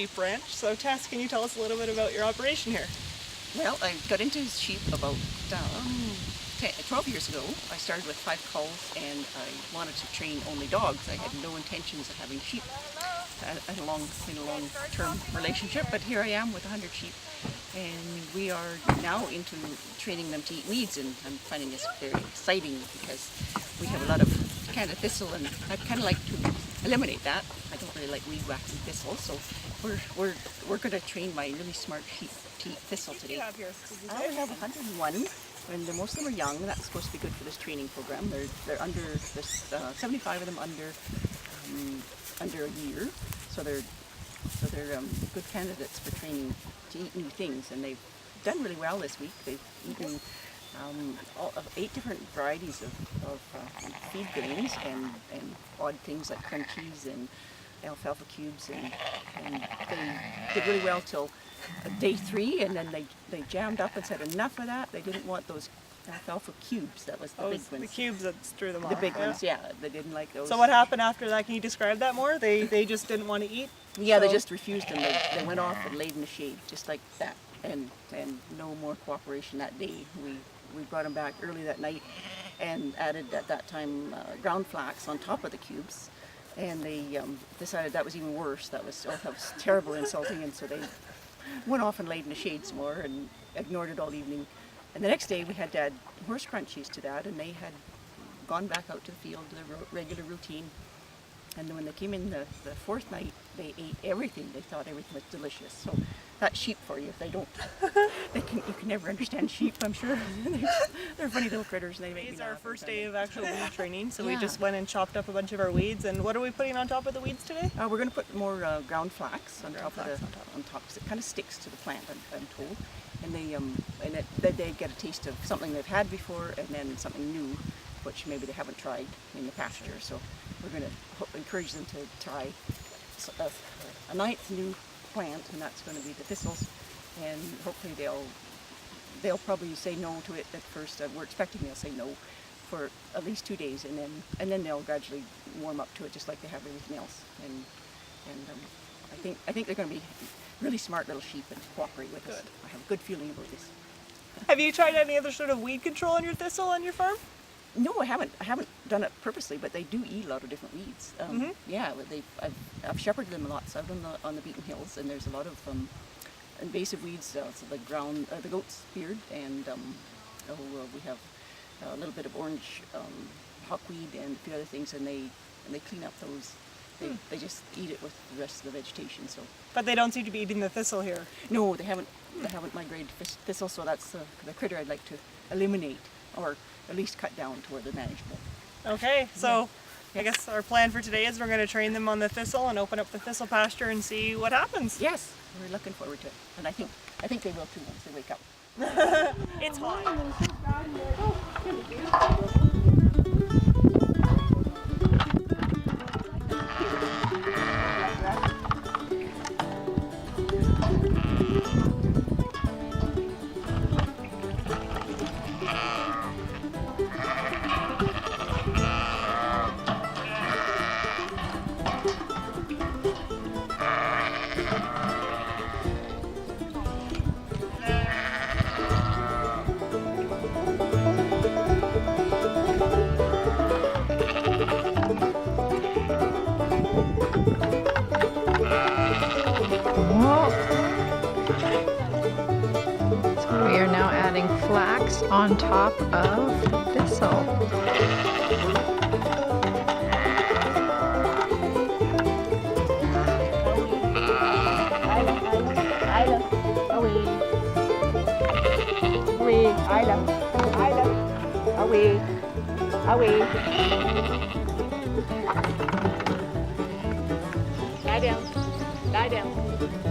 sheep ranch. So Tess, can you tell us a little bit about your operation here? Well, I got into sheep about 12 years ago. I started with 5 cows and I wanted to train only dogs. I had no intentions of having sheep in a long-term relationship, but here I am with 100 sheep, and we are now into training them to eat weeds, and I'm finding this very exciting because we have a lot of Canada thistle, and I'd kind of like to eliminate that. I don't really like weed whacking thistle, so we're going to train my really smart sheep to eat thistle today. What do you have here? I have 101, and most of them are young, and that's supposed to be good for this training program. They're under this 75 of them under a year, so they're good candidates for training to eat new things, and they've done really well this week. They've eaten 8 different varieties of feed grains and odd things like cream cheese and alfalfa cubes, and they did really well till day 3, and then they jammed up and said enough of that. They didn't want those alfalfa cubes. That was the big ones. The cubes that threw them off. The big ones, yeah. They didn't like those. So what happened after that? Can you describe that more? They just didn't want to eat? Yeah, they just refused them. They went off and laid in the shade, just like that. And no more cooperation that day. We brought them back early that night and added at that time ground flax on top of the cubes. And they decided that was even worse. That was terrible insulting, and so they went off and laid in the shade some more and ignored it all evening. And the next day we had to add horse crunchies to that, and they had gone back out to the field to their regular routine. And then when they came in the 4th night, they ate everything. They thought everything was delicious. So that's sheep for you. If they don't, you can never understand sheep, I'm sure. They're funny little critters, and they make me laugh. Today's our first day of actual weed training, so Yeah. we just went and chopped up a bunch of our weeds. And what are we putting on top of the weeds today? We're going to put more ground flax on top flax on top, because it kind of sticks to the plant, I'm told. And they get a taste of something they've had before, and then something new, which maybe they haven't tried in the pasture. So we're going to encourage them to try a 9th new plant, and that's going to be the thistles. And hopefully they'll probably say no to it at first. We're expecting they'll say no for at least 2 days, and then they'll gradually warm up to it, just like they have everything else. And I think they're going to be really smart little sheep and cooperate with us. I have a good feeling about this. Have you tried any other sort of weed control on your thistle on your farm? No, I haven't done it purposely, but they do eat a lot of different weeds. Yeah, I've shepherded them lots out on the beaten hills, and there's a lot of invasive weeds. So the goat's beard, and we have a little bit of orange hawkweed and a few other things, and they clean up those. They just eat it with the rest of the vegetation. So. But they don't seem to be eating the thistle here. No, they haven't migrated to thistle, so that's the critter I'd like to eliminate, or at least cut down to where they're manageable. Okay, so I guess our plan for today is we're going to train them on the thistle and open up the thistle pasture and see what happens. Yes, we're looking forward to it, and I think they will too once they wake up. It's hot. So we are now adding flax on top of thistle. Lie down.